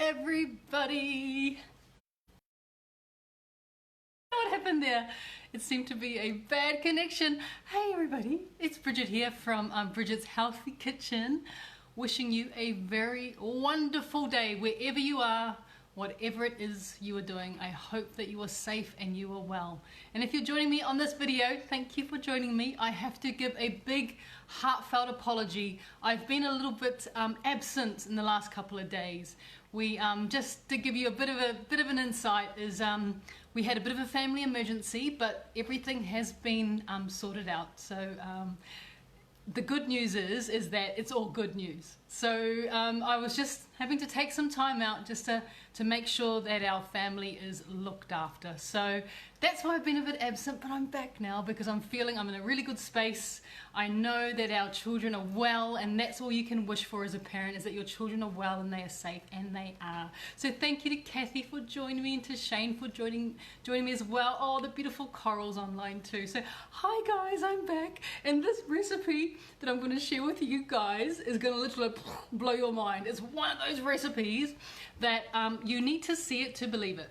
everybody. What happened there? It seemed to be a bad connection. Hey everybody, it's Bridget here from Bridget's Healthy Kitchen, wishing you a very wonderful day wherever you are, whatever it is you are doing. I hope that you are safe and you are well. And if you're joining me on this video, thank you for joining me. I have to give a big heartfelt apology. I've been a little bit absent in the last couple of days. We just to give you a bit of an insight is we had a bit of a family emergency, but everything has been sorted out. So the good news is that it's all good news. So I was just having to take some time out just to make sure that our family is looked after. So that's why I've been a bit absent, but I'm back now because I'm feeling I'm in a really good space. I know that our children are well, and that's all you can wish for as a parent, is that your children are well and they are safe, and they are. So thank you to Kathy for joining me, and to Shane for joining me as well. Oh, the beautiful corals online too. So hi guys, I'm back, and this recipe that I'm going to share with you guys is going to literally blow your mind. It's one of those recipes that you need to see it to believe it.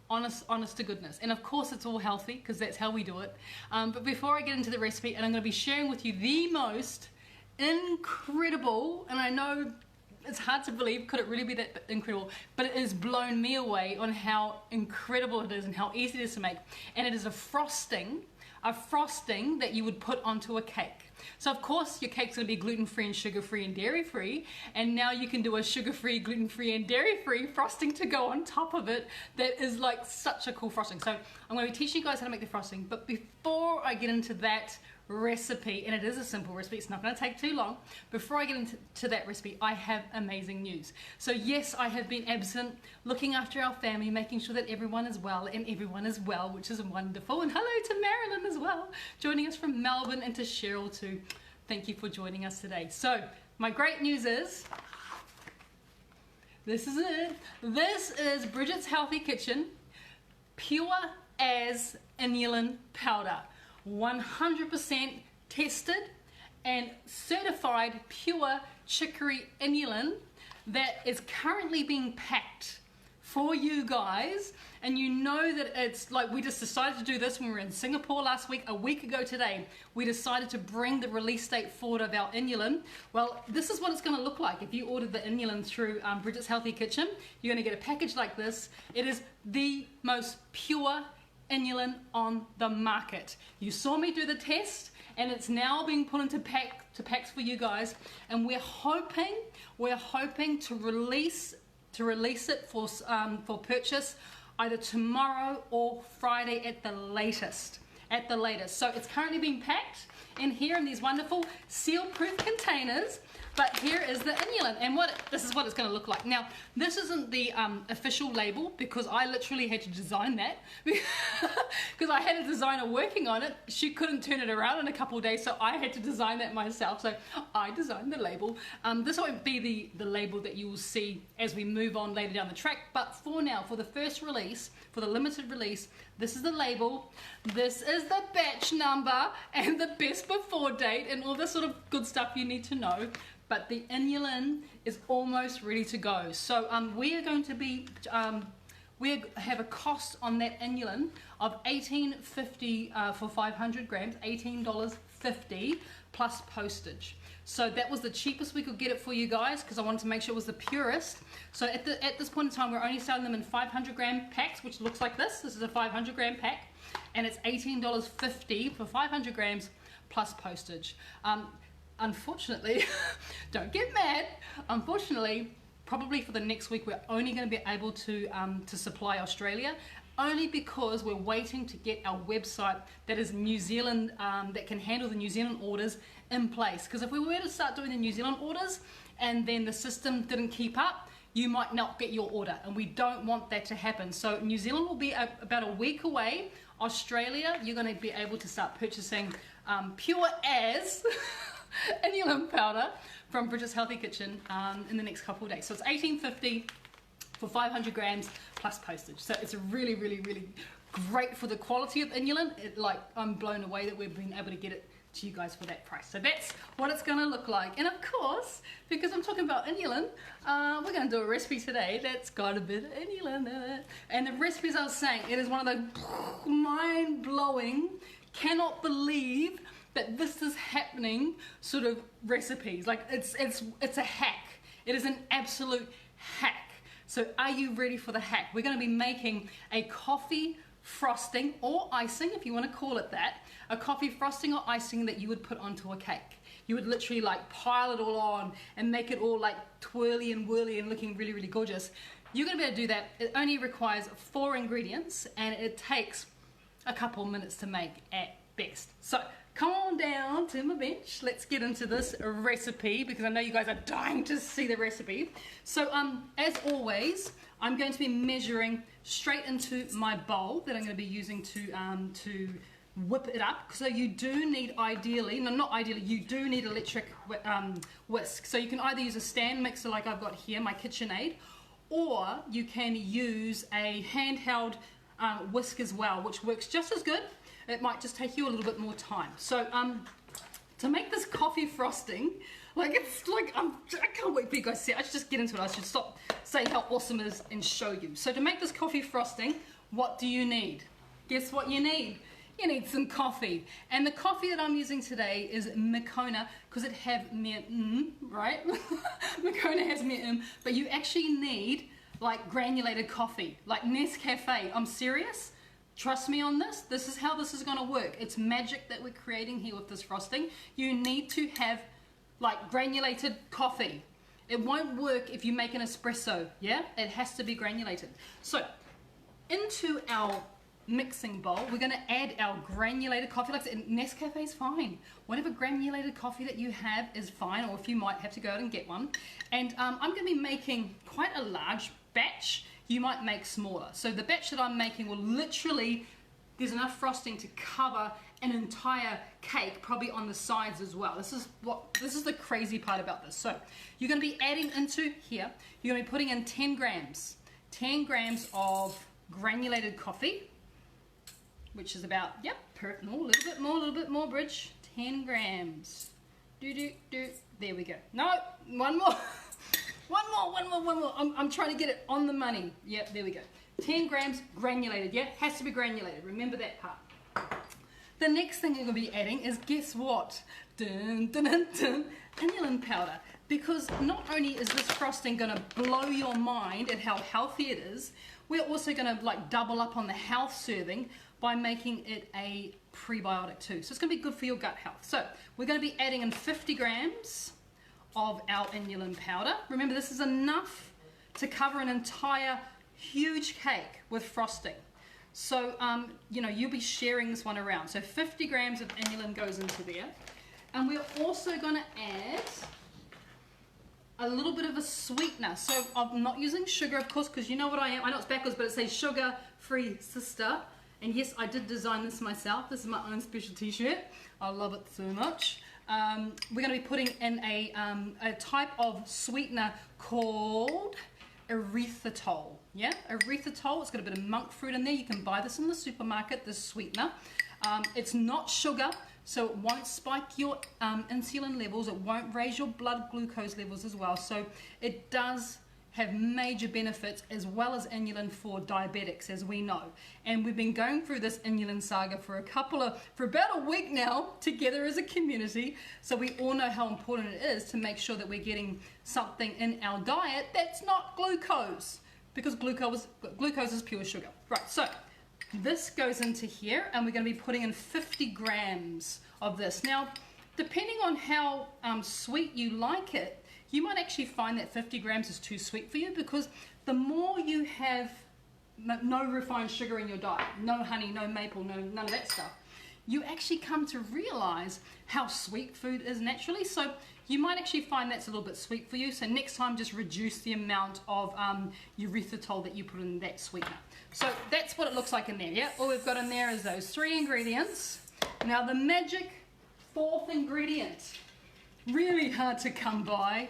Honest to goodness. And of course it's all healthy because that's how we do it. But before I get into the recipe, and I'm going to be sharing with you the most incredible, and I know it's hard to believe, could it really be that incredible, but it has blown me away on how incredible it is and how easy it is to make. And it is a frosting that you would put onto a cake. So of course your cake's going to be gluten-free and sugar-free and dairy-free, and now you can do a sugar-free, gluten-free and dairy-free frosting to go on top of it that is like such a cool frosting. So I'm going to be teaching you guys how to make the frosting, but before I get into that recipe, and it is a simple recipe, it's not going to take too long. Before I get into that recipe, I have amazing news. So yes, I have been absent looking after our family, making sure that everyone is well, and everyone is well, which is wonderful. And hello to Marilyn as well, joining us from Melbourne, and to Cheryl too. Thank you for joining us today. So my great news is, this is it. This is Bridget's Healthy Kitchen Pure As Inulin powder. 100% tested and certified pure chicory inulin that is currently being packed for you guys. And you know that it's like, we just decided to do this when we were in Singapore last week. A week ago today, we decided to bring the release date forward of our inulin. Well, this is what it's going to look like if you ordered the inulin through Bridget's Healthy Kitchen. You're going to get a package like this. It is the most pure inulin on the market. You saw me do the test, and it's now being put into packs for you guys, and we're hoping to release it for purchase either tomorrow or Friday at the latest. So it's currently being packed in here in these wonderful seal-proof containers. But here is the inulin, and this is what it's going to look like. Now, this isn't the official label, because I literally had to design that, because I had a designer working on it. She couldn't turn it around in a couple of days, so I had to design that myself. So I designed the label. This won't be the label that you will see as we move on later down the track, but for now, for the first release, for the limited release, this is the label, this is the batch number, and the best before date, and all this sort of good stuff you need to know. But the inulin is almost ready to go. So we are going to be, we have a cost on that inulin of $18.50 for 500 grams, $18.50 plus postage. So that was the cheapest we could get it for you guys, because I wanted to make sure it was the purest. So at this point in time, we're only selling them in 500 gram packs, which looks like this. This is a 500 gram pack, and it's $18.50 for 500 grams plus postage. Unfortunately, don't get mad, unfortunately, probably for the next week, we're only going to be able to supply Australia, only because we're waiting to get our website that is New Zealand, that can handle the New Zealand orders in place. Because if we were to start doing the New Zealand orders and then the system didn't keep up, you might not get your order, and we don't want that to happen. So New Zealand will be about a week away. Australia, you're going to be able to start purchasing Pure As inulin powder from Bridget's Healthy Kitchen in the next couple of days. So it's $18.50 for 500 grams plus postage. So it's a really great for the quality of inulin. I'm blown away that we've been able to get it to you guys for that price. So that's what it's going to look like. And of course, because I'm talking about inulin, we're going to do a recipe today that's got a bit of inulin in it. And the recipe, as I was saying, it is one of the mind-blowing, cannot believe that this is happening sort of recipes. Like it's a hack. It is an absolute hack. So are you ready for the hack? We're going to be making a coffee frosting or icing, if you want to call it that, a coffee frosting or icing that you would put onto a cake. You would literally like pile it all on and make it all like twirly and whirly and looking really, really gorgeous. You're going to be able to do that. It only requires 4 ingredients and it takes a couple minutes to make at best. So come on down to my bench. Let's get into this recipe because I know you guys are dying to see the recipe. So as always, I'm going to be measuring straight into my bowl that I'm going to be using to whip it up. So you do need ideally, no not ideally, you do need electric whisk. So you can either use a stand mixer like I've got here, my KitchenAid, or you can use a handheld whisk as well, which works just as good. It might just take you a little bit more time. So to make this coffee frosting, I can't wait for you guys to see it. I should just get into it. I should stop saying how awesome it is and show you. So to make this coffee frosting, what do you need? Guess what you need? You need some coffee. And the coffee that I'm using today is Moccona because it have mere right? Moccona has mere but you actually need like granulated coffee, like Nescafe. I'm serious. Trust me on this. This is how this is going to work. It's magic that we're creating here with this frosting. You need to have like granulated coffee. It won't work if you make an espresso, yeah? It has to be granulated. So into our mixing bowl, we're going to add our granulated coffee. Like I said, Nescafe is fine. Whatever granulated coffee that you have is fine, or if you might have to go out and get one. And I'm going to be making quite a large batch. You might make smaller. So the batch that I'm making will literally, there's enough frosting to cover an entire cake, probably on the sides as well. This is the crazy part about this. So you're going to be adding into here, you're going to be putting in 10 grams of granulated coffee, which is about, yep, a little bit more, Bridge. 10 grams. There we go. No, one more. One more. I'm trying to get it on the money. Yep, there we go. 10 grams granulated, yeah? Has to be granulated. Remember that part. The next thing you're going to be adding is, guess what? Inulin powder. Because not only is this frosting going to blow your mind at how healthy it is, we're also going to like double up on the health serving by making it a prebiotic too. So it's going to be good for your gut health. So we're going to be adding in 50 grams of our inulin powder. Remember, this is enough to cover an entire huge cake with frosting. So, you know, you'll be sharing this one around. So 50 grams of inulin goes into there. And we're also going to add a little bit of a sweetener. So I'm not using sugar, of course, because you know what I am. I know it's backwards, but it says sugar-free sister. And yes, I did design this myself. This is my own special t-shirt. I love it so much. We're going to be putting in a type of sweetener called erythritol. Yeah, erythritol. It's got a bit of monk fruit in there. You can buy this in the supermarket, this sweetener. It's not sugar, so it won't spike your insulin levels. It won't raise your blood glucose levels as well. So it does have major benefits as well as inulin for diabetics, as we know. And we've been going through this inulin saga for about a week now together as a community. So we all know how important it is to make sure that we're getting something in our diet that's not glucose, because glucose is pure sugar. Right, so this goes into here and we're going to be putting in 50 grams of this. Now, depending on how sweet you like it, you might actually find that 50 grams is too sweet for you, because the more you have no refined sugar in your diet, no honey, no maple, none of that stuff, you actually come to realize how sweet food is naturally. So you might actually find that's a little bit sweet for you. So next time, just reduce the amount of erythritol that you put in that sweetener. So that's what it looks like in there. Yeah, all we've got in there is those 3 ingredients. Now the magic 4th ingredient, really hard to come by,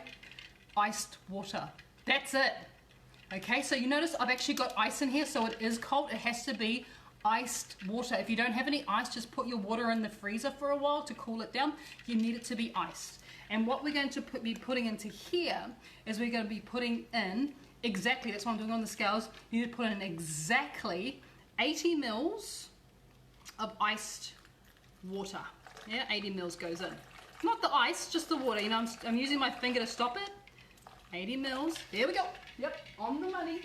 iced water. That's it. Okay, so you notice I've actually got ice in here, so it is cold. It has to be iced water. If you don't have any ice, just put your water in the freezer for a while to cool it down. You need it to be iced. And what we're going to be putting into here is we're going to be putting in exactly, that's what I'm doing on the scales, you need to put in exactly 80 mils of iced water. Yeah, 80 mils goes in. Not the ice, just the water. You know, I'm using my finger to stop it. 80 mils. There we go. Yep, on the money.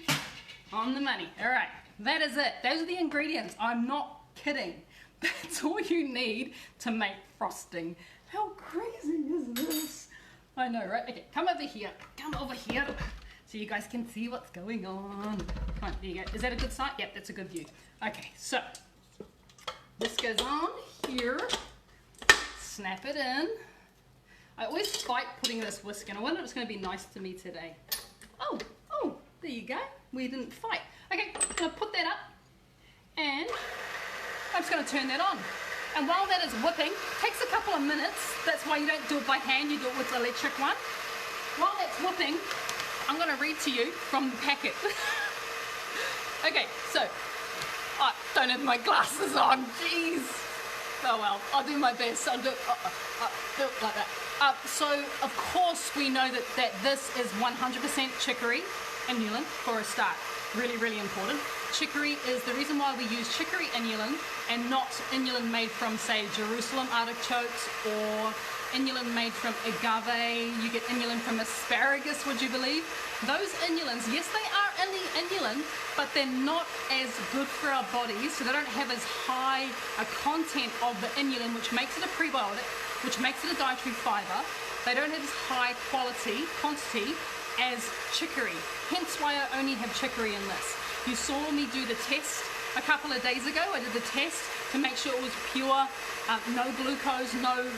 On the money. All right, that is it. Those are the ingredients. I'm not kidding. That's all you need to make frosting. How crazy is this? I know, right? Okay, come over here. Come over here so you guys can see what's going on. Come on, there you go. Is that a good sight? Yep, that's a good view. Okay, so this goes on here. Snap it in. I always fight putting this whisk in. I wonder if it's going to be nice to me today. Oh, there you go. We didn't fight. Okay, I'm going to put that up and I'm just going to turn that on. And while that is whipping, takes a couple of minutes. That's why you don't do it by hand, you do it with the electric one. While that's whipping, I'm going to read to you from the packet. Okay, so, I don't have my glasses on, jeez. Oh well, I'll do my best. I'll do it like that. So, of course, we know that this is 100% chicory inulin for a start. Really, really important. Chicory is the reason why we use chicory inulin and not inulin made from, say, Jerusalem artichokes or inulin made from agave. You get inulin from asparagus, would you believe? Those inulins, yes, they are in the inulin, but they're not as good for our bodies, so they don't have as high a content of the inulin, which makes it a prebiotic, which makes it a dietary fiber. They don't have as high quantity as chicory, hence why I only have chicory in this. You saw me do the test a couple of days ago. I did the test to make sure it was pure, no glucose, no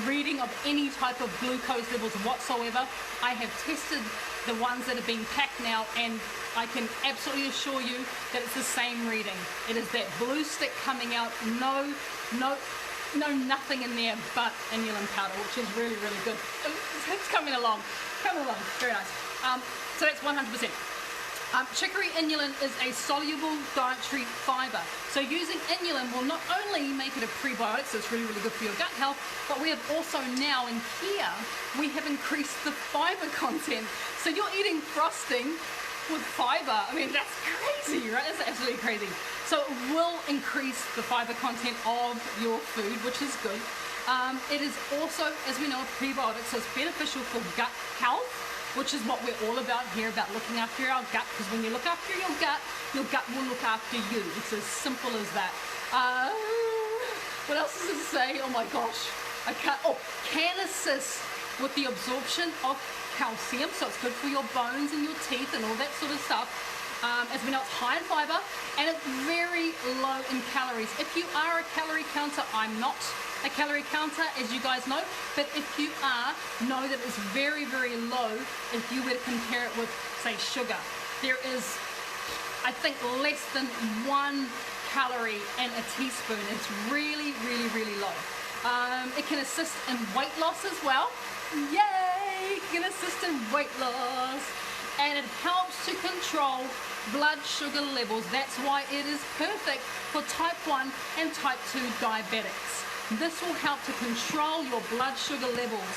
reading of any type of glucose levels whatsoever. I have tested the ones that have been packed now, and I can absolutely assure you that it's the same reading. It is that blue stick coming out, no nothing in there but inulin powder, which is really, really good. It's coming along, very nice. So that's 100%. Chicory inulin is a soluble dietary fiber. So using inulin will not only make it a prebiotic, so it's really, really good for your gut health, but we have also now in here, we have increased the fiber content. So you're eating frosting with fiber. I mean, that's crazy, right? That's absolutely crazy. So it will increase the fiber content of your food, which is good. It is also, as we know, a prebiotic, so it's beneficial for gut health, which is what we're all about here, about looking after our gut, because when you look after your gut will look after you. It's as simple as that. What else does it say? Oh my gosh. Can assist with the absorption of calcium, so it's good for your bones and your teeth and all that sort of stuff. As we know, it's high in fiber and it's very low in calories. If you are a calorie counter, I'm not a calorie counter, as you guys know, but if you are, know that it's very, very low if you were to compare it with, say, sugar. There is, I think, less than 1 calorie in a teaspoon. It's really, really, really low. It can assist in weight loss as well. Yay! It can assist in weight loss. And it helps to control blood sugar levels. That's why it is perfect for type 1 and type 2 diabetics. This will help to control your blood sugar levels.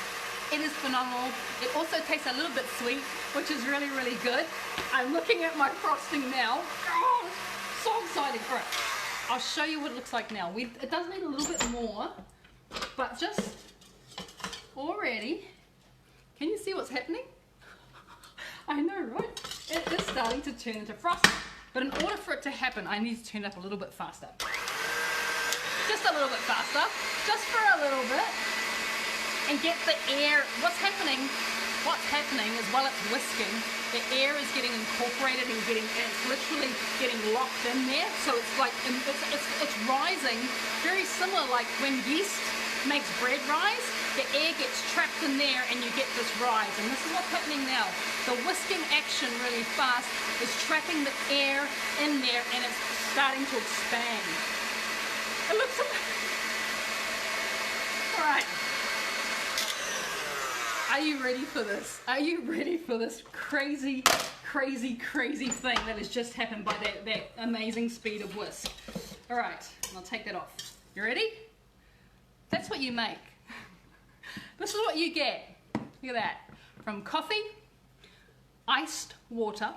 It is phenomenal. It also tastes a little bit sweet, which is really, really good. I'm looking at my frosting now. Oh, so exciting. All right, I'll show you what it looks like now. It does need a little bit more, but just already, can you see what's happening? I know, right? It is starting to turn into frosting. But in order for it to happen, I need to turn it up a little bit faster. Just a little bit faster, just for a little bit, and get the air. What's happening is while it's whisking, the air is getting incorporated and it's literally getting locked in there. So it's like, it's rising, very similar like when yeast makes bread rise, the air gets trapped in there and you get this rise. And this is what's happening now. The whisking action really fast is trapping the air in there and it's starting to expand. It looks all right. Are you ready for this? Are you ready for this crazy, crazy, crazy thing that has just happened by that amazing speed of whisk? All right, I'll take that off. You ready? That's what you make. This is what you get. Look at that. From coffee, iced water,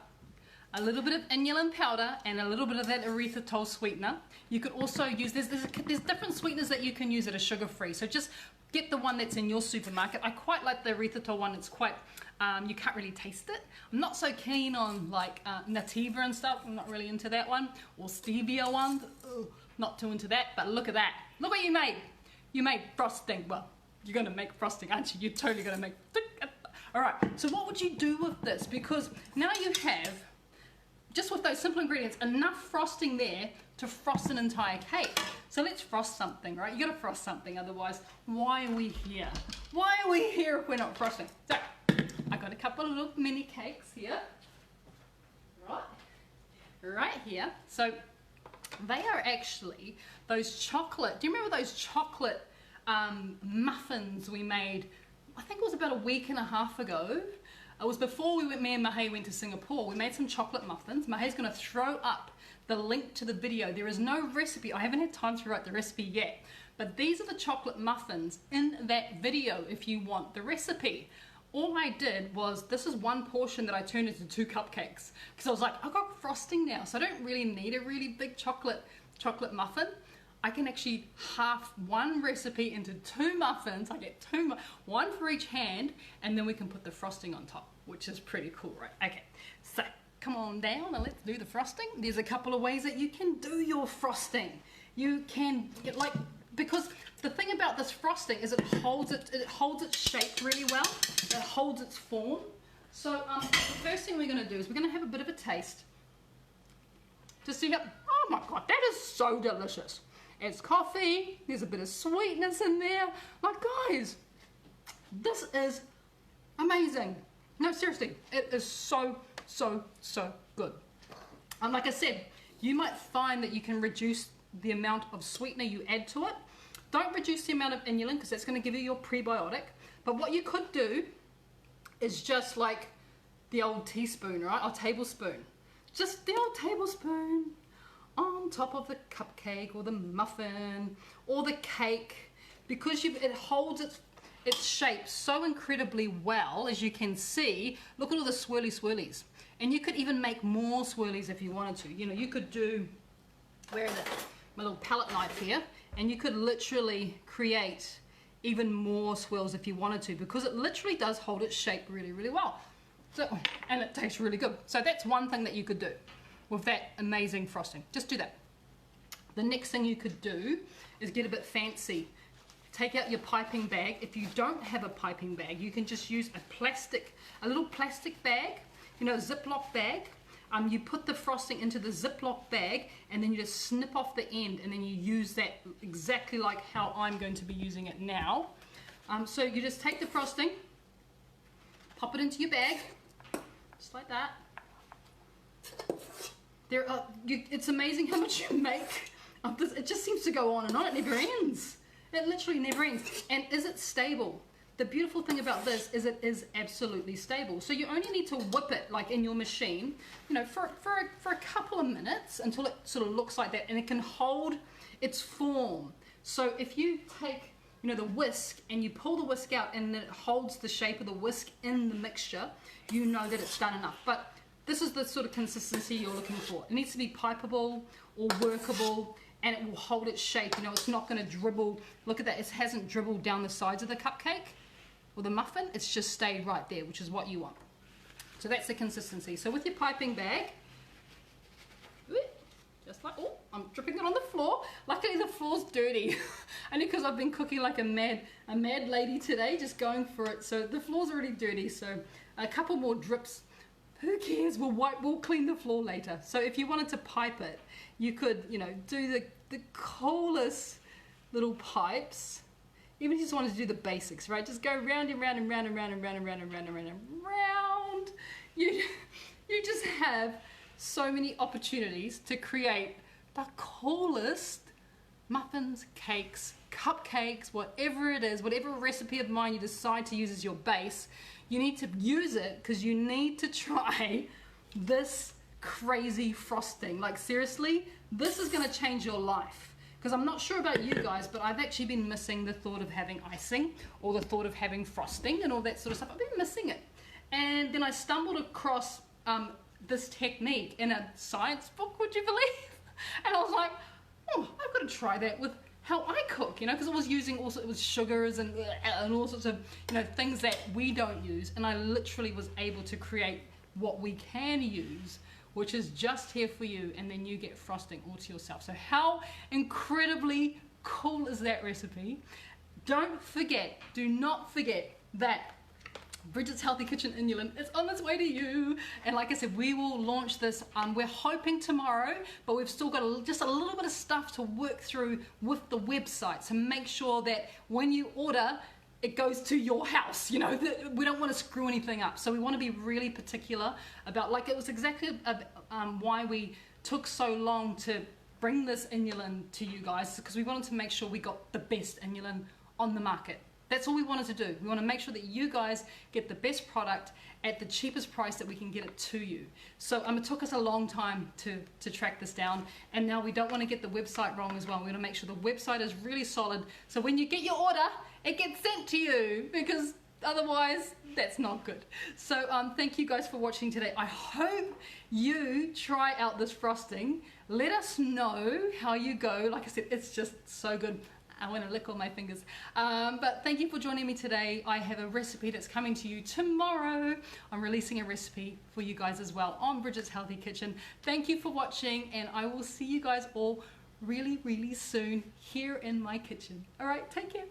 a little bit of inulin powder, and a little bit of that erythritol sweetener. You could also use, there's different sweeteners that you can use that are sugar-free. So just get the one that's in your supermarket. I quite like the erythritol one. It's quite, you can't really taste it. I'm not so keen on like Nativa and stuff. I'm not really into that one. Or stevia ones. Ugh, not too into that. But look at that. Look what you made. You made frosting. Well, you're going to make frosting, aren't you? You're totally going to make... All right, so what would you do with this? Because now you have, just with those simple ingredients, enough frosting there to frost an entire cake. So let's frost something, right? You got to frost something, otherwise, why are we here? Why are we here if we're not frosting? So, I got a couple of little mini cakes here. Right here. So, they are actually those chocolate, do you remember those chocolate muffins we made, I think it was about a week and a half ago. It was before me and Mahé went to Singapore. We made some chocolate muffins. Mahé's going to throw up the link to the video. There is no recipe. I haven't had time to write the recipe yet. But these are the chocolate muffins in that video if you want the recipe. All I did was, this is one portion that I turned into 2 cupcakes. Because I was like, I've got frosting now, so I don't really need a really big chocolate muffin. I can actually half one recipe into 2 muffins. I get 2, one for each hand, and then we can put the frosting on top, which is pretty cool, right? Okay, so come on down and let's do the frosting. There's a couple of ways that you can do your frosting. You can get like, because the thing about this frosting is it holds its shape really well. It holds its form. So the first thing we're going to do is we're going to have a bit of a taste. Just see how, oh my God, that is so delicious. It's coffee, there's a bit of sweetness in there. Like, guys, this is amazing. No, seriously, it is so, so, so good. And like I said, you might find that you can reduce the amount of sweetener you add to it. Don't reduce the amount of inulin because that's going to give you your prebiotic. But what you could do is just like the old teaspoon, right? Or tablespoon. Just the old tablespoon on top of the cupcake or the muffin or the cake, because it holds its shape so incredibly well, as you can see. Look at all the swirlies. And you could even make more swirlies if you wanted to. You know, you could do, where is it? My little palette knife here, and you could literally create even more swirls if you wanted to, because it literally does hold its shape really, really well. So, and it tastes really good. So that's one thing that you could do with that amazing frosting. Just do that. The next thing you could do is get a bit fancy. Take out your piping bag. If you don't have a piping bag, you can just use a little plastic bag, you know, a Ziploc bag. You put the frosting into the Ziploc bag, and then you just snip off the end, and then you use that exactly like how I'm going to be using it now. So you just take the frosting, pop it into your bag, just like that. It's amazing how much you make of this. It just seems to go on and on. It never ends. It literally never ends. And is it stable? The beautiful thing about this is it is absolutely stable. So you only need to whip it like in your machine, you know, for a couple of minutes until it sort of looks like that, and it can hold its form. So if you take, you know, the whisk and you pull the whisk out and it holds the shape of the whisk in the mixture, you know that it's done enough. But this is the sort of consistency you're looking for. It needs to be pipeable or workable, and it will hold its shape. You know, it's not going to dribble. Look at that. It hasn't dribbled down the sides of the cupcake or the muffin. It's just stayed right there, which is what you want. So that's the consistency. So with your piping bag, just like, oh, I'm dripping it on the floor. Luckily the floor's dirty. Only because I've been cooking like a mad lady today, just going for it. So the floor's already dirty. So a couple more drips. Who cares? We'll clean the floor later. So if you wanted to pipe it, you could, you know, do the coolest little pipes. Even if you just wanted to do the basics, right? Just go round and round and round and round and round and round and round and round and round. You just have so many opportunities to create the coolest muffins, cakes, cupcakes, whatever it is, whatever recipe of mine you decide to use as your base. You need to use it because you need to try this crazy frosting. Like seriously, this is gonna change your life. Because I'm not sure about you guys, but I've actually been missing the thought of having icing or the thought of having frosting and all that sort of stuff. I've been missing it. And then I stumbled across this technique in a science book, would you believe? And I was like, oh, I've got to try that with how I cook, you know, because it was using also, it was sugars and all sorts of, you know, things that we don't use. And I literally was able to create what we can use, which is just here for you, and then you get frosting all to yourself. So how incredibly cool is that recipe? Don't forget, do not forget that Bridget's Healthy Kitchen Inulin is on its way to you. And like I said, we will launch this, we're hoping tomorrow, but we've still got just a little bit of stuff to work through with the website. So make sure that when you order, it goes to your house, you know, we don't want to screw anything up. So we want to be really particular about, like it was exactly why we took so long to bring this inulin to you guys, because we wanted to make sure we got the best inulin on the market. That's all we wanted to do. We want to make sure that you guys get the best product at the cheapest price that we can get it to you. So it took us a long time to track this down, and now we don't want to get the website wrong as well. We want to make sure the website is really solid, so when you get your order, it gets sent to you, because otherwise that's not good. So thank you guys for watching today. I hope you try out this frosting. Let us know how you go. Like I said, it's just so good. I want to lick all my fingers. But thank you for joining me today. I have a recipe that's coming to you tomorrow. I'm releasing a recipe for you guys as well on Bridget's Healthy Kitchen. Thank you for watching, and I will see you guys all really, really soon here in my kitchen. All right, take care.